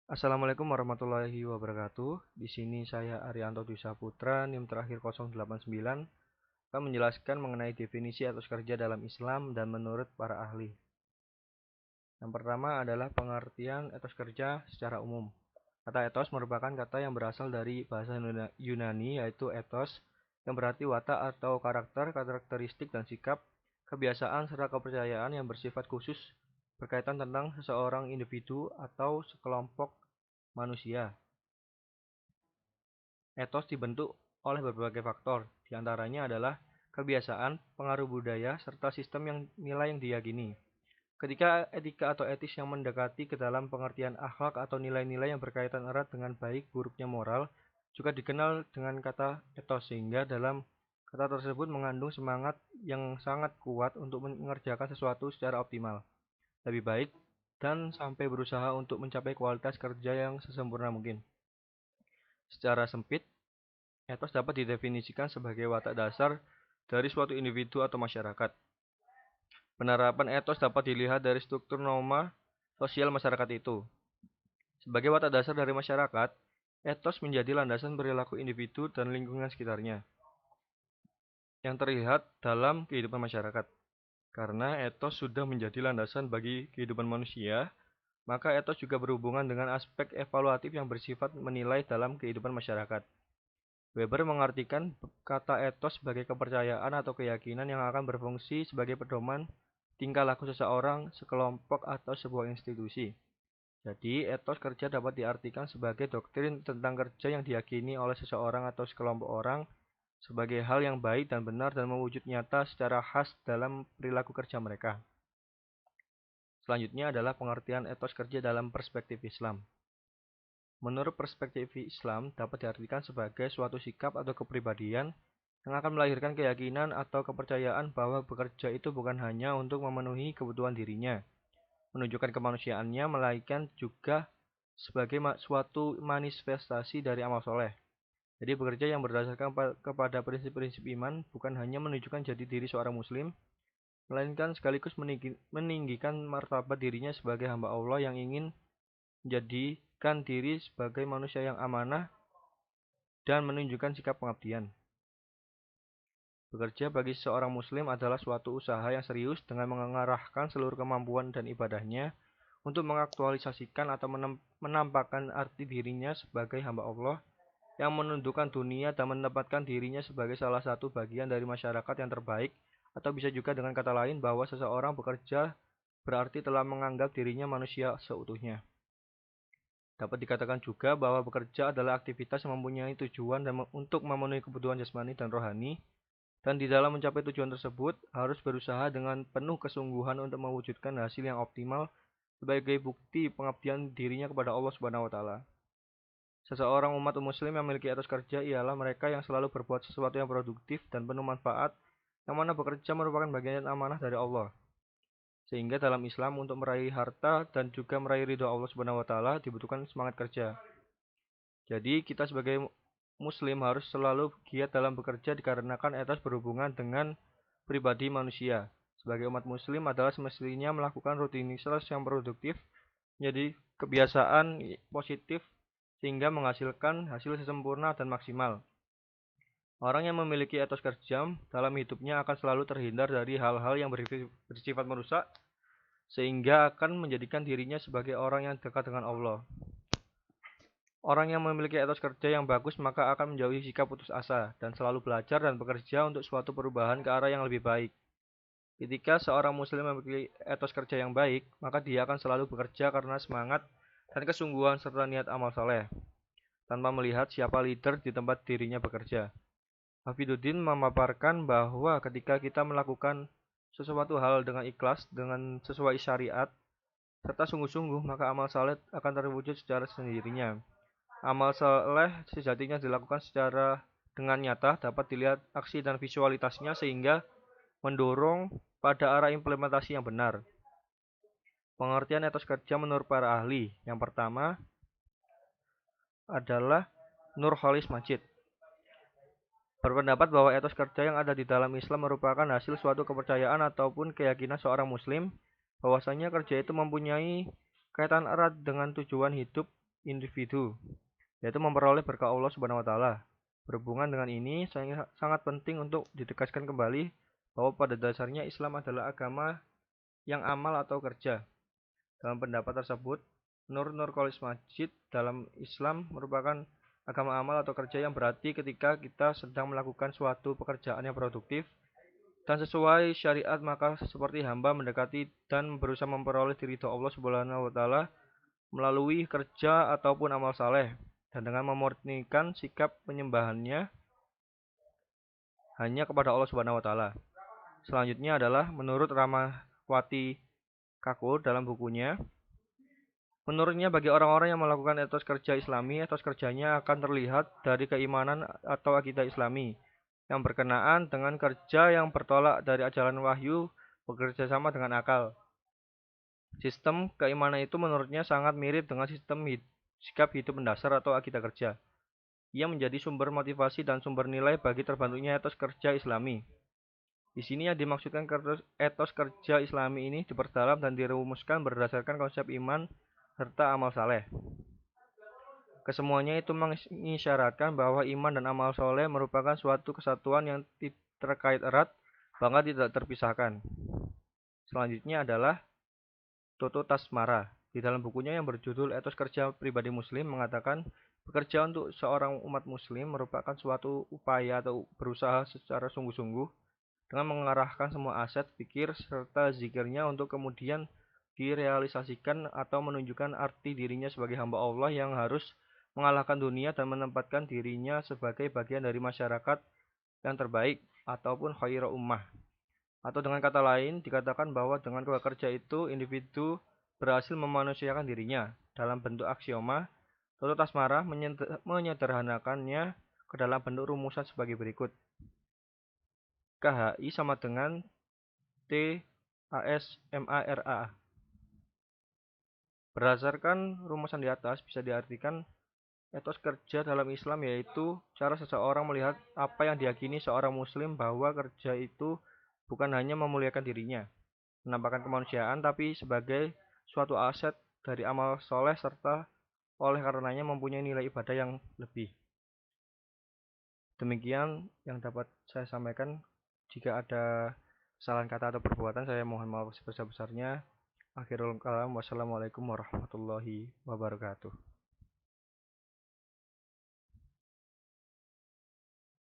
Assalamualaikum warahmatullahi wabarakatuh. Di sini saya Arianto Dwi Saputra, NIM terakhir 089, akan menjelaskan mengenai definisi etos kerja dalam Islam dan menurut para ahli. Yang pertama adalah pengertian etos kerja secara umum. Kata etos merupakan kata yang berasal dari bahasa Yunani, yaitu ethos, yang berarti watak atau karakter, karakteristik dan sikap, kebiasaan serta kepercayaan yang bersifat khusus berkaitan tentang seseorang individu atau sekelompok manusia. Etos dibentuk oleh berbagai faktor, di antaranya adalah kebiasaan, pengaruh budaya, serta sistem nilai yang diyakini. Ketika etika atau etis yang mendekati ke dalam pengertian akhlak atau nilai-nilai yang berkaitan erat dengan baik buruknya moral, juga dikenal dengan kata etos, sehingga dalam kata tersebut mengandung semangat yang sangat kuat untuk mengerjakan sesuatu secara optimal, lebih baik, dan sampai berusaha untuk mencapai kualitas kerja yang sesempurna mungkin. Secara sempit, etos dapat didefinisikan sebagai watak dasar dari suatu individu atau masyarakat. Penerapan etos dapat dilihat dari struktur norma sosial masyarakat itu. Sebagai watak dasar dari masyarakat, etos menjadi landasan perilaku individu dan lingkungan sekitarnya yang terlihat dalam kehidupan masyarakat. Karena etos sudah menjadi landasan bagi kehidupan manusia, maka etos juga berhubungan dengan aspek evaluatif yang bersifat menilai dalam kehidupan masyarakat. Weber mengartikan kata etos sebagai kepercayaan atau keyakinan yang akan berfungsi sebagai pedoman tingkah laku seseorang, sekelompok, atau sebuah institusi. Jadi, etos kerja dapat diartikan sebagai doktrin tentang kerja yang diyakini oleh seseorang atau sekelompok orang sebagai hal yang baik dan benar dan mewujud nyata secara khas dalam perilaku kerja mereka. Selanjutnya adalah pengertian etos kerja dalam perspektif Islam. Menurut perspektif Islam, dapat diartikan sebagai suatu sikap atau kepribadian yang akan melahirkan keyakinan atau kepercayaan bahwa bekerja itu bukan hanya untuk memenuhi kebutuhan dirinya, menunjukkan kemanusiaannya, melainkan juga sebagai suatu manifestasi dari amal soleh. Jadi bekerja yang berdasarkan kepada prinsip-prinsip iman bukan hanya menunjukkan jati diri seorang muslim, melainkan sekaligus meninggikan martabat dirinya sebagai hamba Allah yang ingin menjadikan diri sebagai manusia yang amanah dan menunjukkan sikap pengabdian. Bekerja bagi seorang muslim adalah suatu usaha yang serius dengan mengarahkan seluruh kemampuan dan ibadahnya untuk mengaktualisasikan atau menampakkan arti dirinya sebagai hamba Allah yang menundukkan dunia dan menempatkan dirinya sebagai salah satu bagian dari masyarakat yang terbaik, atau bisa juga dengan kata lain bahwa seseorang bekerja berarti telah menganggap dirinya manusia seutuhnya. Dapat dikatakan juga bahwa bekerja adalah aktivitas yang mempunyai tujuan dan untuk memenuhi kebutuhan jasmani dan rohani, dan di dalam mencapai tujuan tersebut harus berusaha dengan penuh kesungguhan untuk mewujudkan hasil yang optimal sebagai bukti pengabdian dirinya kepada Allah Subhanahu wa taala. Seseorang umat muslim yang memiliki etos kerja ialah mereka yang selalu berbuat sesuatu yang produktif dan penuh manfaat, yang mana bekerja merupakan bagian amanah dari Allah. Sehingga dalam Islam untuk meraih harta dan juga meraih ridho Allah Subhanahu wa taala dibutuhkan semangat kerja. Jadi kita sebagai muslim harus selalu giat dalam bekerja dikarenakan etos berhubungan dengan pribadi manusia. Sebagai umat muslim adalah semestinya melakukan rutinitas yang produktif menjadi kebiasaan positif sehingga menghasilkan hasil sempurna dan maksimal. Orang yang memiliki etos kerja dalam hidupnya akan selalu terhindar dari hal-hal yang bersifat merusak, sehingga akan menjadikan dirinya sebagai orang yang dekat dengan Allah. Orang yang memiliki etos kerja yang bagus maka akan menjauhi sikap putus asa dan selalu belajar dan bekerja untuk suatu perubahan ke arah yang lebih baik. Ketika seorang muslim memiliki etos kerja yang baik, maka dia akan selalu bekerja karena semangat dan kesungguhan serta niat amal saleh, tanpa melihat siapa leader di tempat dirinya bekerja. Hafiduddin memaparkan bahwa ketika kita melakukan sesuatu hal dengan ikhlas, dengan sesuai syariat, serta sungguh-sungguh, maka amal saleh akan terwujud secara sendirinya. Amal saleh sejatinya dilakukan secara dengan nyata, dapat dilihat aksi dan visualitasnya sehingga mendorong pada arah implementasi yang benar. Pengertian etos kerja menurut para ahli. Yang pertama adalah Nurholis Majid berpendapat bahwa etos kerja yang ada di dalam Islam merupakan hasil suatu kepercayaan ataupun keyakinan seorang muslim bahwasanya kerja itu mempunyai kaitan erat dengan tujuan hidup individu, yaitu memperoleh berkah Allah Subhanahu wa taala. Berhubungan dengan ini, sangat penting untuk ditegaskan kembali bahwa pada dasarnya Islam adalah agama yang amal atau kerja. Dalam pendapat tersebut, Nur Nurcholish Madjid, dalam Islam merupakan agama amal atau kerja yang berarti ketika kita sedang melakukan suatu pekerjaan yang produktif dan sesuai syariat, maka seperti hamba mendekati dan berusaha memperoleh ridho Allah Subhanahu wa taala melalui kerja ataupun amal saleh, dan dengan memurnikan sikap penyembahannya hanya kepada Allah Subhanahu wa taala. Selanjutnya adalah menurut Rahmawati Kakur dalam bukunya, menurutnya bagi orang-orang yang melakukan etos kerja Islami, etos kerjanya akan terlihat dari keimanan atau akidah Islami yang berkenaan dengan kerja yang bertolak dari ajaran wahyu bekerja sama dengan akal. Sistem keimanan itu menurutnya sangat mirip dengan sistem sikap hidup mendasar atau akidah kerja. Ia menjadi sumber motivasi dan sumber nilai bagi terbentuknya etos kerja Islami. Di sini yang dimaksudkan etos kerja Islami ini diperdalam dan dirumuskan berdasarkan konsep iman serta amal saleh. Kesemuanya itu mengisyaratkan bahwa iman dan amal soleh merupakan suatu kesatuan yang terkait erat, bahkan tidak terpisahkan. Selanjutnya adalah Toto Tasmara. Di dalam bukunya yang berjudul Etos Kerja Pribadi Muslim mengatakan, bekerja untuk seorang umat muslim merupakan suatu upaya atau berusaha secara sungguh-sungguh dengan mengarahkan semua aset, pikir, serta zikirnya untuk kemudian direalisasikan atau menunjukkan arti dirinya sebagai hamba Allah yang harus mengalahkan dunia dan menempatkan dirinya sebagai bagian dari masyarakat yang terbaik ataupun khairu ummah. Atau dengan kata lain, dikatakan bahwa dengan kerja itu individu berhasil memanusiakan dirinya. Dalam bentuk aksioma, Toto Tasmara menyederhanakannya ke dalam bentuk rumusan sebagai berikut. KHI sama dengan TASMARA. Berdasarkan rumusan di atas, bisa diartikan etos kerja dalam Islam yaitu cara seseorang melihat apa yang diyakini seorang muslim, bahwa kerja itu bukan hanya memuliakan dirinya, menampakkan kemanusiaan, tapi sebagai suatu aset dari amal soleh serta oleh karenanya mempunyai nilai ibadah yang lebih. Demikian yang dapat saya sampaikan. Jika ada kesalahan kata atau perbuatan, saya mohon maaf sebesar-besarnya. Akhirul kalam, wassalamualaikum warahmatullahi wabarakatuh.